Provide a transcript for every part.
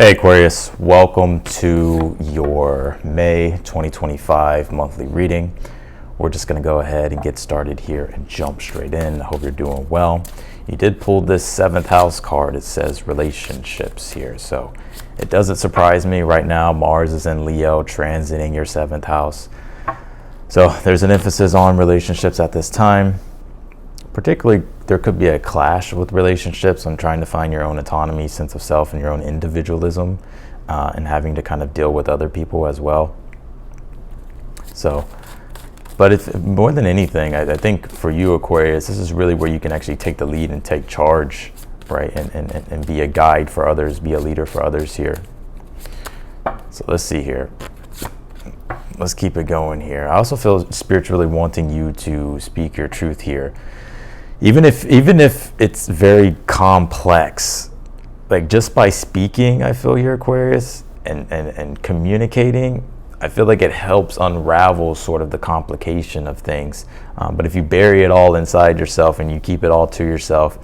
Hey Aquarius, welcome to your May 2025 monthly reading. We're just going to go ahead and get started here and jump straight in. I hope you're doing well. You did pull this 7th house card. It says relationships here. So it doesn't surprise me right now. Mars is in Leo, transiting your 7th house. So there's an emphasis on relationships at this time. Particularly, there could be a clash with relationships on trying to find your own autonomy, sense of self, and your own individualism, and having to kind of deal with other people as well. So, but if more than anything, I think for you, Aquarius, this is really where you can actually take the lead and take charge, right? And be a guide for others, be a leader for others here. So let's see here. Let's keep it going here. I also feel spiritually wanting you to speak your truth here. Even if it's very complex, like just by speaking, I feel here, Aquarius, and communicating, I feel like it helps unravel sort of the complication of things. But if you bury it all inside yourself and you keep it all to yourself,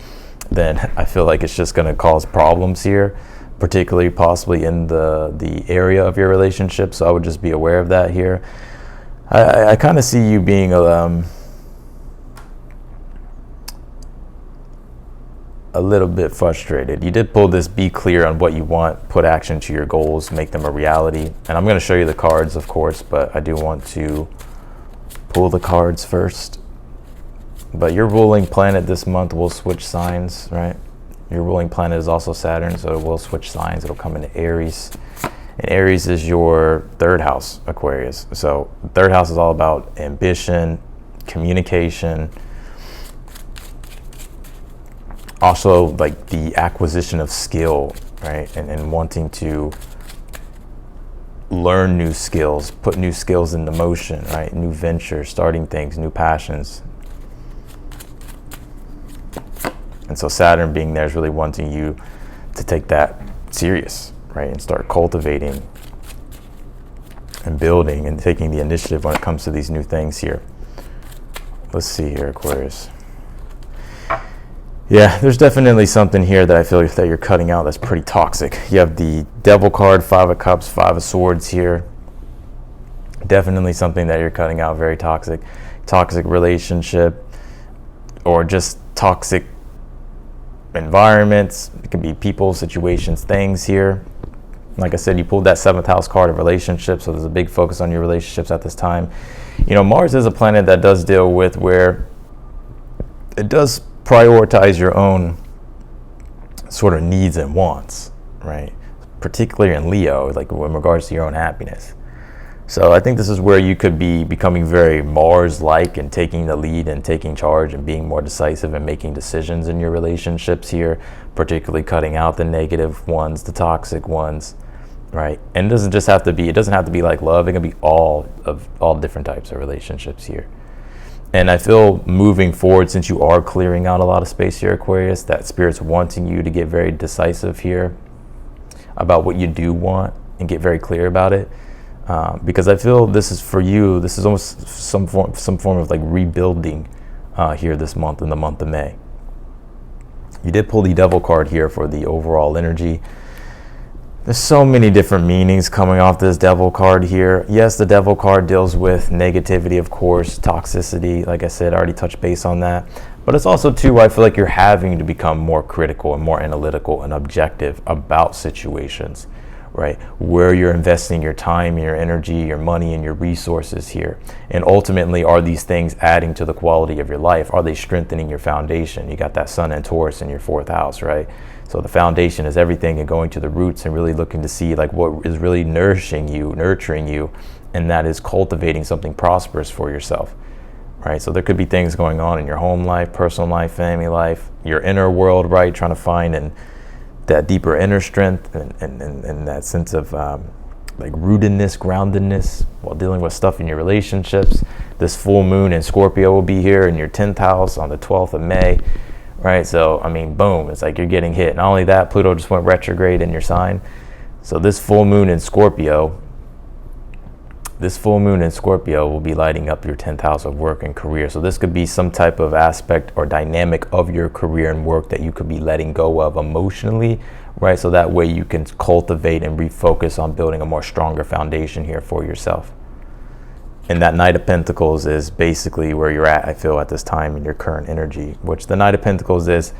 then I feel like it's just going to cause problems here, particularly possibly in the area of your relationship. So I would just be aware of that here. I kind of see you being a little bit frustrated. You did pull this be clear on what you want, put action to your goals, make them a reality. And I'm going to show you the cards, of course, but I do want to pull the cards first. But your ruling planet this month will switch signs, right? Your ruling planet is also Saturn, so it will switch signs. It'll come into Aries. And Aries is your 3rd house, Aquarius. So 3rd house is all about ambition, communication, also like the acquisition of skill, right? And wanting to learn new skills, put new skills into motion, right? New ventures, starting things, new passions. And so Saturn being there is really wanting you to take that serious, right? And start cultivating and building and taking the initiative when it comes to these new things here. Let's see here, Aquarius. Yeah, there's definitely something here that I feel that you're cutting out that's pretty toxic. You have the Devil card, 5 of Cups, 5 of Swords here. Definitely something that you're cutting out, very toxic. Toxic relationship or just toxic environments. It could be people, situations, things here. Like I said, you pulled that 7th house card of relationships, so there's a big focus on your relationships at this time. You know, Mars is a planet that does deal with where it does prioritize your own sort of needs and wants, right? Particularly in Leo, like in regards to your own happiness. So I think this is where you could be becoming very Mars-like and taking the lead and taking charge and being more decisive and making decisions in your relationships here, particularly cutting out the negative ones, the toxic ones, right? And it doesn't have to be like love. It can be all different types of relationships here. And I feel moving forward, since you are clearing out a lot of space here, Aquarius, that Spirit's wanting you to get very decisive here about what you do want and get very clear about it. Because I feel this is for you, this is almost some form of like rebuilding here this month, in the month of May. You did pull the Devil card here for the overall energy. There's so many different meanings coming off this Devil card here. Yes, the Devil card deals with negativity, of course, toxicity. Like I said, I already touched base on that. But it's also, too, I feel like you're having to become more critical and more analytical and objective about situations, right? Where you're investing your time, your energy, your money, and your resources here. And ultimately, are these things adding to the quality of your life? Are they strengthening your foundation? You got that Sun and Taurus in your 4th house, right? So the foundation is everything, and going to the roots and really looking to see like what is really nourishing you, nurturing you, and that is cultivating something prosperous for yourself, right? So there could be things going on in your home life, personal life, family life, your inner world, right? Trying to find and that deeper inner strength and that sense of like rootedness, groundedness while dealing with stuff in your relationships. This full moon in Scorpio will be here in your 10th house on the 12th of May. Right, so I mean, boom, it's like you're getting hit. Not only that, Pluto just went retrograde in your sign. So this full moon in Scorpio will be lighting up your 10th house of work and career. So this could be some type of aspect or dynamic of your career and work that you could be letting go of emotionally, right? So that way you can cultivate and refocus on building a more stronger foundation here for yourself. And that Knight of Pentacles is basically where you're at, I feel, at this time in your current energy, which the Knight of Pentacles is,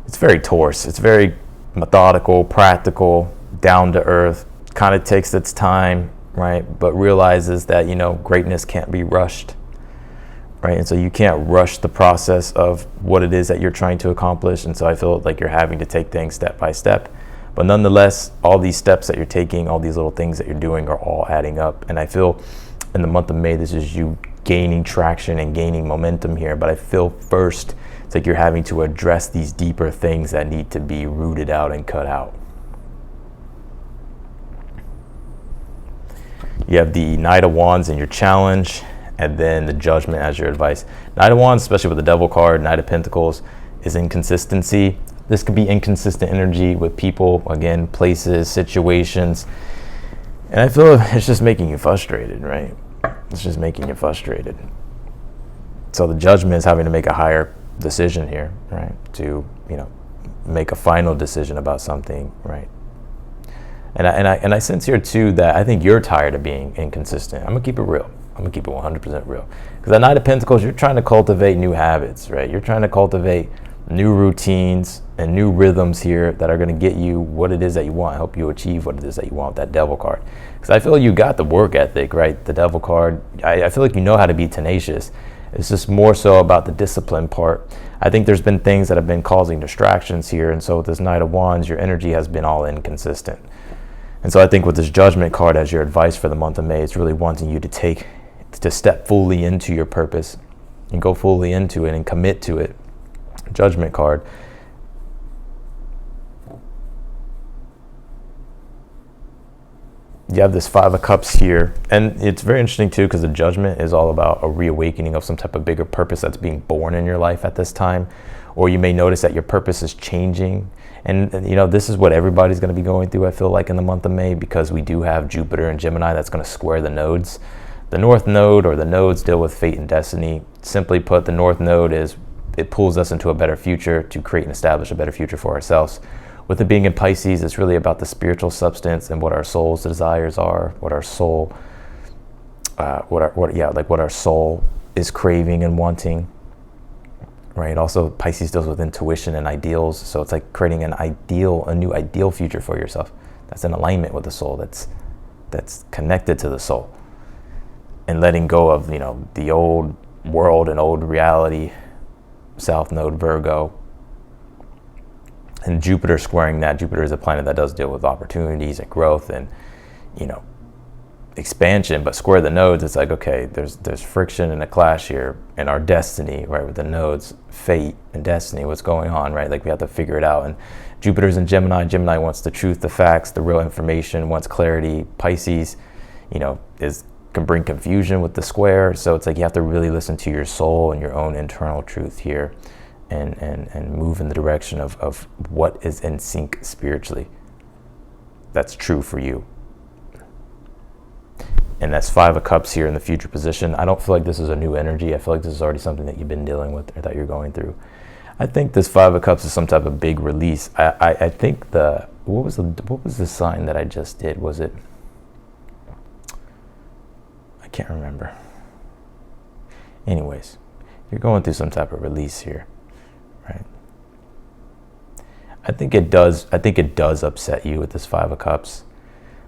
it's very Taurus. It's very methodical, practical, down to earth, kind of takes its time, right? But realizes that, you know, greatness can't be rushed, right? And so you can't rush the process of what it is that you're trying to accomplish. And so I feel like you're having to take things step by step. But nonetheless, all these steps that you're taking, all these little things that you're doing are all adding up. And I feel in the month of May, this is you gaining traction and gaining momentum here. But I feel first, it's like you're having to address these deeper things that need to be rooted out and cut out. You have the Knight of Wands in your challenge, and then the Judgment as your advice. Knight of Wands, especially with the Devil card, Knight of Pentacles, is inconsistency. This could be inconsistent energy with people, again, places, situations. And I feel it's just making you frustrated, right? It's just making you frustrated. So the Judgment is having to make a higher decision here, right? To, you know, make a final decision about something, right? And I sense here too that I think you're tired of being inconsistent. I'm gonna keep it real. I'm gonna keep it 100% real. Because that Knight of Pentacles, you're trying to cultivate new habits, right? You're trying to cultivate new routines and new rhythms here that are going to get you what it is that you want, help you achieve what it is that you want with that Devil card. Because I feel you got the work ethic, right? The Devil card, I feel like you know how to be tenacious. It's just more so about the discipline part. I think there's been things that have been causing distractions here, and so with this Knight of Wands, your energy has been all inconsistent. And so I think with this Judgment card as your advice for the month of May, it's really wanting you to step fully into your purpose and go fully into it and commit to it. Judgment card. You have this Five of Cups here, and it's very interesting too because the Judgment is all about a reawakening of some type of bigger purpose that's being born in your life at this time. Or you may notice that your purpose is changing, and you know, this is what everybody's going to be going through, I feel like, in the month of May, because we do have Jupiter and Gemini that's going to square the nodes. The North Node, or the nodes, deal with fate and destiny. Simply put, the North Node is, it pulls us into a better future to create and establish a better future for ourselves. With it being in Pisces, it's really about the spiritual substance and what our soul's desires are, what our soul, what our soul is craving and wanting, right? Also, Pisces deals with intuition and ideals, so it's like creating a new ideal future for yourself. That's in alignment with the soul. That's connected to the soul, and letting go of, you know, the old world and old reality. South Node, Virgo, and Jupiter squaring that. Jupiter is a planet that does deal with opportunities and growth and, you know, expansion, but square the nodes, it's like, okay, there's friction and a clash here in our destiny, right? With the nodes, fate and destiny, what's going on, right? Like, we have to figure it out. And Jupiter's in Gemini. Gemini wants the truth, the facts, the real information, wants clarity. Pisces, you know, can bring confusion with the square. So it's like you have to really listen to your soul and your own internal truth here, and move in the direction of what is in sync spiritually. That's true for you. And that's Five of Cups here in the future position. I don't feel like this is a new energy. I feel like this is already something that you've been dealing with or that you're going through. I think this Five of Cups is some type of big release. I think what was the sign that I just did? Was it, I can't remember. Anyways, you're going through some type of release here, right? I think it does upset you with this Five of Cups,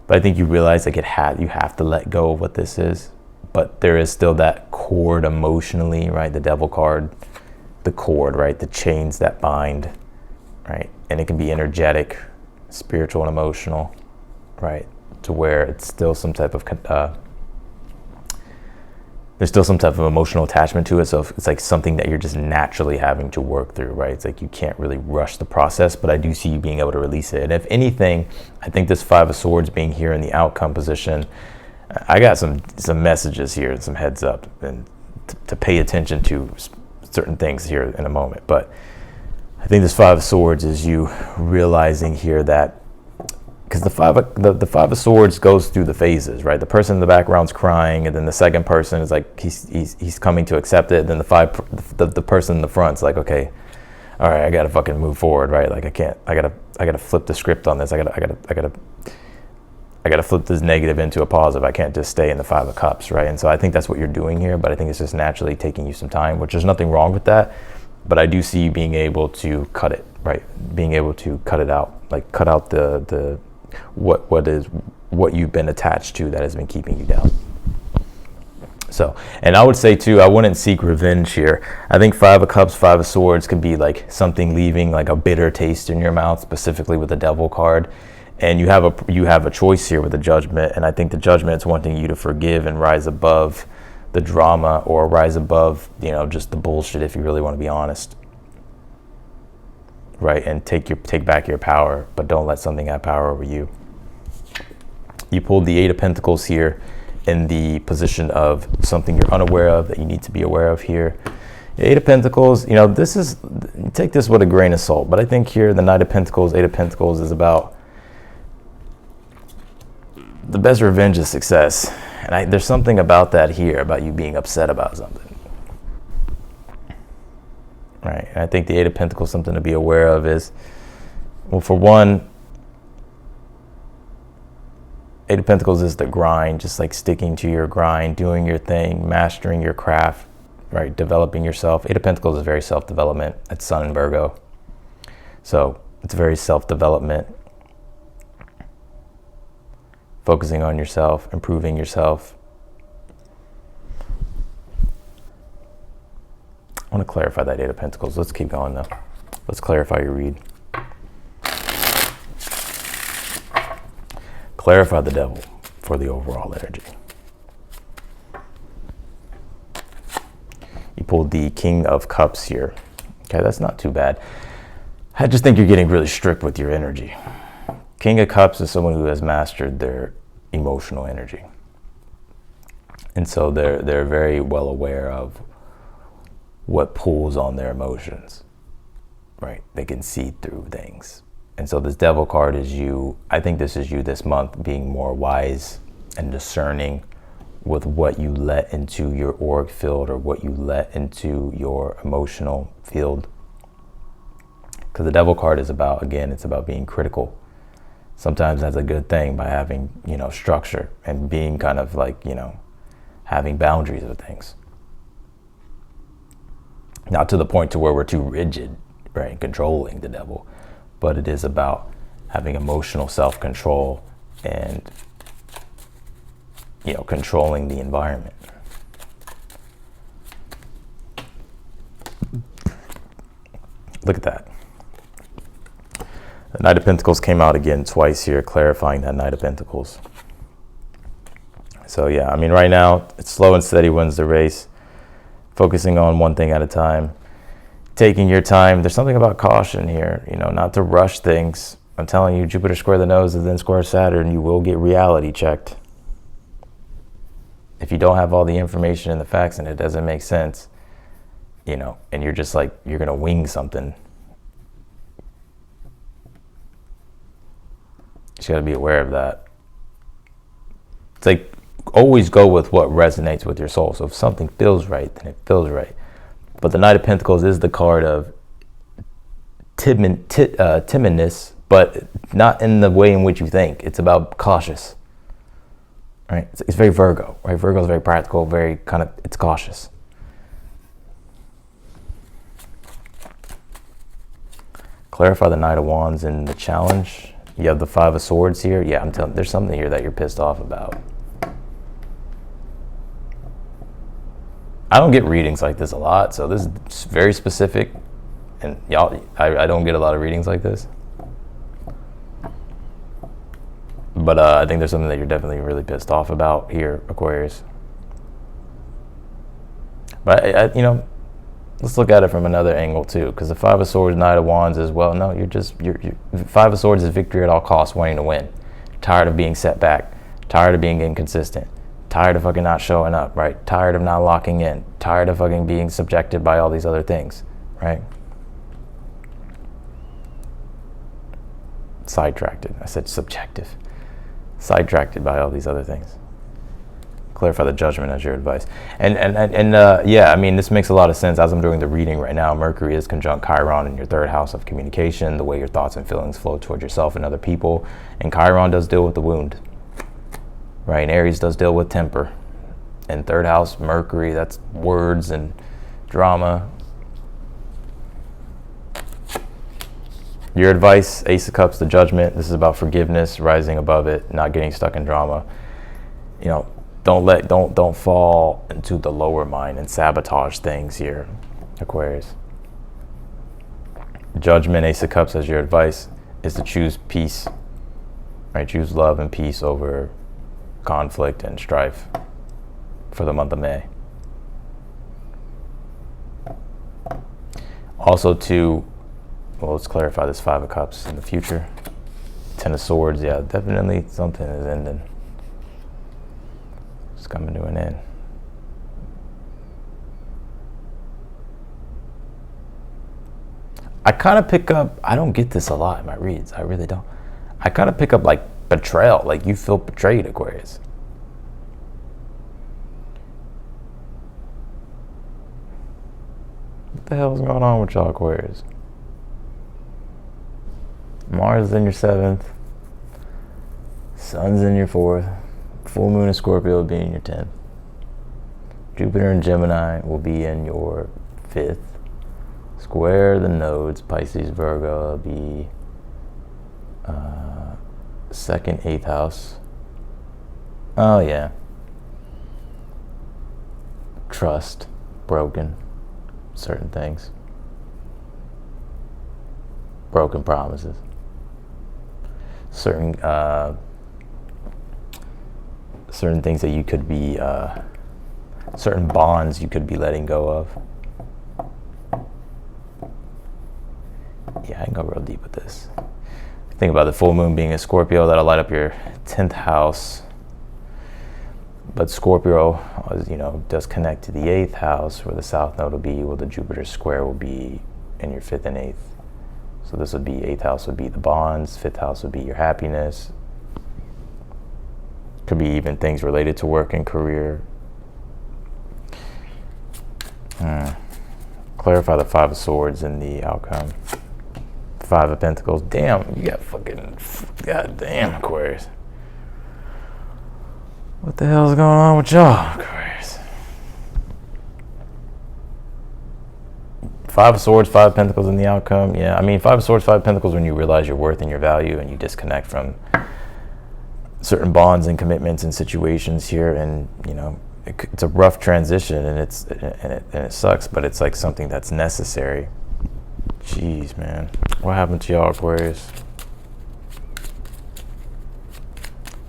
but I think you realize like you have to let go of what this is. But there is still that cord emotionally, right? The Devil card, the cord, right? The chains that bind, right? And it can be energetic, spiritual, and emotional, right? To where it's still some type of there's still some type of emotional attachment to it. So it's like something that you're just naturally having to work through, right? It's like you can't really rush the process, but I do see you being able to release it. And if anything, I think this Five of Swords being here in the outcome position, I got some messages here and some heads up, and to pay attention to certain things here in a moment. But I think this Five of Swords is you realizing here that, because the Five of Swords goes through the phases, right? The person in the background's crying, and then the second person is like he's coming to accept it. And then the person in the front's like, okay, all right, I gotta fucking move forward, right? Like I gotta flip the script on this. I gotta flip this negative into a positive. I can't just stay in the 5 of Cups, right? And so I think that's what you're doing here, but I think it's just naturally taking you some time, which there's nothing wrong with that. But I do see you being able to cut it, right? Being able to cut it out, like cut out the what you've been attached to that has been keeping you down. So, and I would say too, I wouldn't seek revenge here. I think 5 of Cups, 5 of Swords could be like something leaving like a bitter taste in your mouth, specifically with the Devil card. And you have a choice here with the Judgment, and I think the Judgment is wanting you to forgive and rise above the drama, or rise above, just the bullshit, if you really want to be honest, right? And take back your power, but don't let something have power over you. You pulled the 8 of Pentacles here in the position of something you're unaware of that you need to be aware of here. The 8 of Pentacles, take this with a grain of salt, but I think here the Knight of Pentacles, 8 of Pentacles is about the best revenge is success. And there's something about that here, about you being upset about something. Right? And I think the 8 of Pentacles, something to be aware of is, well, for one, 8 of Pentacles is the grind, just like sticking to your grind, doing your thing, mastering your craft, right? Developing yourself. 8 of Pentacles is very self-development. It's Sun in Virgo. So it's very self-development. Focusing on yourself, improving yourself. I want to clarify that 8 of Pentacles. Let's keep going though. Let's clarify your read. Clarify the Devil for the overall energy. You pulled the King of Cups here. Okay, that's not too bad. I just think you're getting really strict with your energy. King of Cups is someone who has mastered their emotional energy. And so they're very well aware of what pulls on their emotions, right? They can see through things. And so this Devil card is you. I think this is you this month being more wise and discerning with what you let into your auric field, or what you let into your emotional field. Because the Devil card is about, again, it's about being critical. Sometimes that's a good thing, by having, structure and being kind of like, having boundaries of things. Not to the point to where we're too rigid, right? Controlling the Devil. But it is about having emotional self-control and, controlling the environment. Look at that. The Knight of Pentacles came out again twice here, clarifying that Knight of Pentacles. So yeah, right now, it's slow and steady wins the race. Focusing on one thing at a time. Taking your time. There's something about caution here, not to rush things. I'm telling you, Jupiter square the nose and then square Saturn, you will get reality checked. If you don't have all the information and the facts and it doesn't make sense, and you're just like, you're going to wing something. You just got to be aware of that. It's like, always go with what resonates with your soul. So if something feels right, then it feels right. But the Knight of Pentacles is the card of timidness, but not in the way in which you think. It's about cautious, right? It's very Virgo, right? Virgo is very practical, very kind of, it's cautious. Clarify the Knight of Wands in the challenge. You have the 5 of Swords here. Yeah, I'm telling you, there's something here that you're pissed off about. I don't get readings like this a lot, so this is very specific. And y'all, I don't get a lot of readings like this. But I think there's something that you're definitely really pissed off about here, Aquarius. But, let's look at it from another angle too, because the 5 of Swords, Knight of Wands as well. No, you're 5 of Swords is victory at all costs, wanting to win. Tired of being set back. Tired of being inconsistent. Tired of fucking not showing up, right? Tired of not locking in. Tired of fucking being subjected by all these other things, right? Sidetracked. I said subjective. Sidetracked by all these other things. Clarify the Judgment as your advice. And yeah, I mean, this makes a lot of sense. As I'm doing the reading right now, Mercury is conjunct Chiron in your third house of communication, the way your thoughts and feelings flow toward yourself and other people. And Chiron does deal with the wound, right? And Aries does deal with temper. And third house, Mercury, that's words and drama. Your advice, Ace of Cups, the Judgment. This is about forgiveness, rising above it, not getting stuck in drama. You know, don't fall into the lower mind and sabotage things here, Aquarius. Judgment, Ace of Cups as your advice is to choose peace, right? Choose love and peace over conflict and strife for the month of May. Also well, let's clarify this Five of Cups in the future. Ten of Swords, yeah, definitely something is ending. It's coming to an end. I kind of pick up, I don't get this a lot in my reads, I really don't. I kind of pick up like betrayal, like you feel betrayed, Aquarius. What the hell is going on with y'all, Aquarius? Mars is in your 7th. Sun's in your 4th. Full moon in Scorpio will be in your 10th. Jupiter and Gemini will be in your 5th. Square the nodes, Pisces, Virgo will be 2nd, 8th house. Oh yeah. Trust, broken, certain things. Broken promises. Certain things that you could be, certain bonds you could be letting go of. Yeah, I can go real deep with this. Think about the full moon being a Scorpio, that'll light up your 10th house. But Scorpio, you know, does connect to the 8th house, where the south node will be, where the Jupiter square will be in your 5th and 8th. So this would be, 8th house would be the bonds, 5th house would be your happiness. Could be even things related to work and career. Clarify the Five of Swords in the outcome. Five of Pentacles. Damn, you got fucking, goddamn, Aquarius. What the hell is going on with y'all, Aquarius? Five of Swords, Five of Pentacles in the outcome. Yeah, I mean, Five of Swords, Five of Pentacles when you realize your worth and your value and you disconnect from certain bonds and commitments and situations here. And, you know, it's a rough transition and it sucks, but it's like something that's necessary. Jeez, man. What happened to y'all, Aquarius?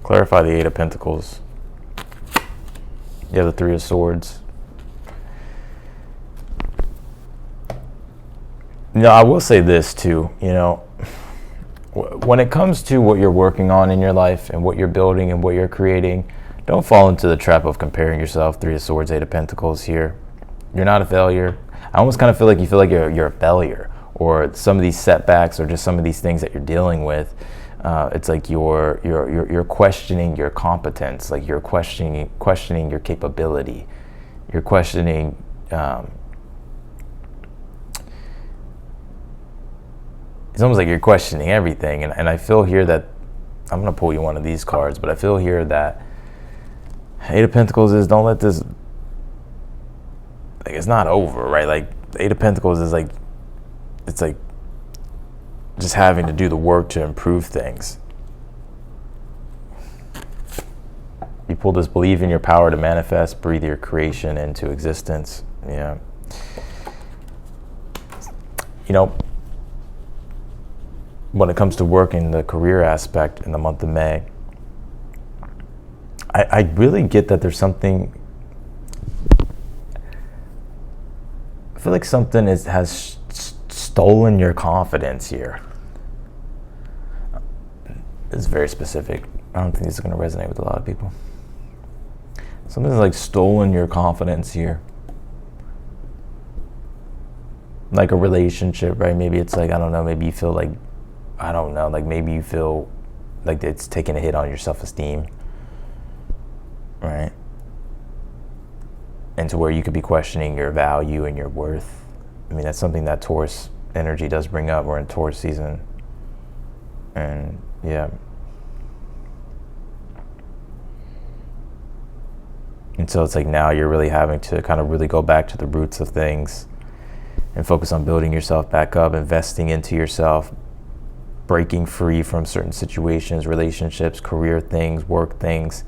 Clarify the Eight of Pentacles. You have the Three of Swords. No, I will say this too, you know, when it comes to what you're working on in your life and what you're building and what you're creating, don't fall into the trap of comparing yourself. Three of Swords, Eight of Pentacles here. You're not a failure. I almost kind of feel like you feel like you're a failure, or some of these setbacks or just some of these things that you're dealing with. It's like you're questioning your competence, like you're questioning your capability. You're questioning it's almost like you're questioning everything. And I feel here that, I'm going to pull you one of these cards, but I feel here that Eight of Pentacles is, don't let this, like, it's not over, right? Like, the Eight of Pentacles is like, it's like just having to do the work to improve things. You pull this, believe in your power to manifest, breathe your creation into existence. Yeah. You know, when it comes to work in the career aspect in the month of May, I really get that there's something, I feel like something has stolen your confidence here. It's very specific. I don't think this is going to resonate with a lot of people. Something's like stolen your confidence here. Like a relationship, right? Maybe it's like, I don't know, maybe you feel like, I don't know, like maybe you feel like it's taking a hit on your self-esteem, right? and to where you could be questioning your value and your worth. I mean, that's something that Taurus energy does bring up. We're in Taurus season. And yeah. And so it's like now you're really having to kind of really go back to the roots of things and focus on building yourself back up, investing into yourself, breaking free from certain situations, relationships, career things, work things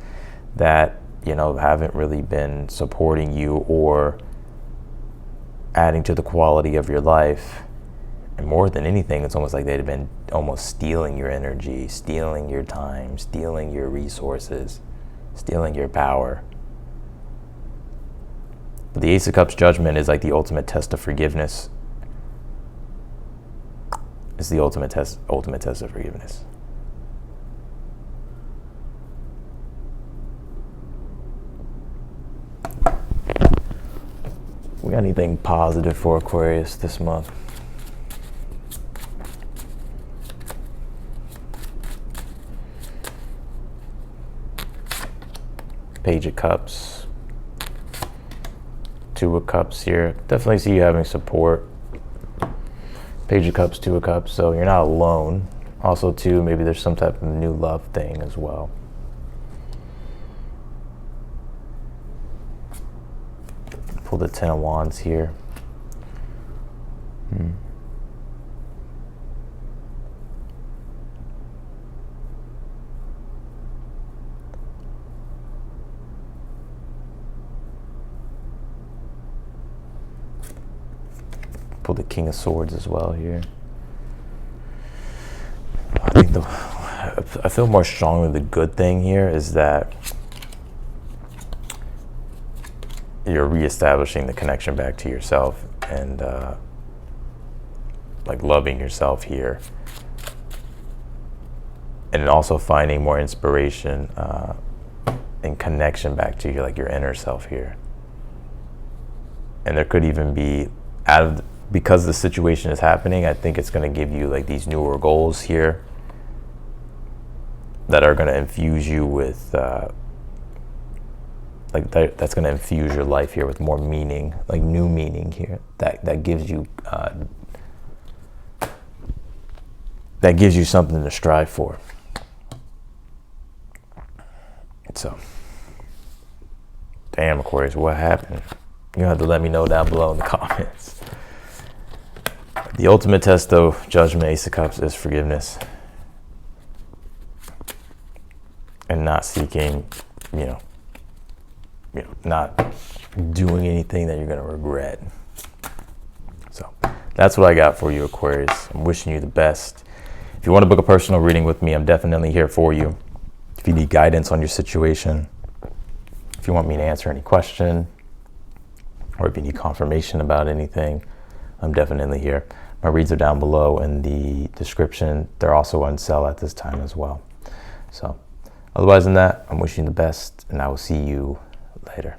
that, you know, haven't really been supporting you or adding to the quality of your life. And more than anything, it's almost like they've been almost stealing your energy, stealing your time, stealing your resources, stealing your power. The Ace of Cups judgment is like the ultimate test of forgiveness. It's the ultimate test of forgiveness. We got anything positive for Aquarius this month? Page of Cups. Two of Cups here. Definitely see you having support. Page of Cups, Two of Cups, so you're not alone. Also, too, maybe there's some type of new love thing as well. Pull the Ten of Wands here. Pull the King of Swords as well here. I think I feel more strongly the good thing here is that you're reestablishing the connection back to yourself and like loving yourself here, and also finding more inspiration and connection back to your inner self here. And there could even be because the situation is happening, I think it's going to give you like these newer goals here that are going to infuse you with that's going to infuse your life here with more meaning, like new meaning here that gives you something to strive for. So, damn, Aquarius, what happened? You have to let me know down below in the comments. The ultimate test, though, judgment, Ace of Cups, is forgiveness. And not seeking, not doing anything that you're going to regret. So that's what I got for you, Aquarius. I'm wishing you the best. If you want to book a personal reading with me, I'm definitely here for you. If you need guidance on your situation, if you want me to answer any question, or if you need confirmation about anything, I'm definitely here. My reads are down below in the description. They're also on sale at this time as well. So otherwise than that, I'm wishing you the best, and I will see you later.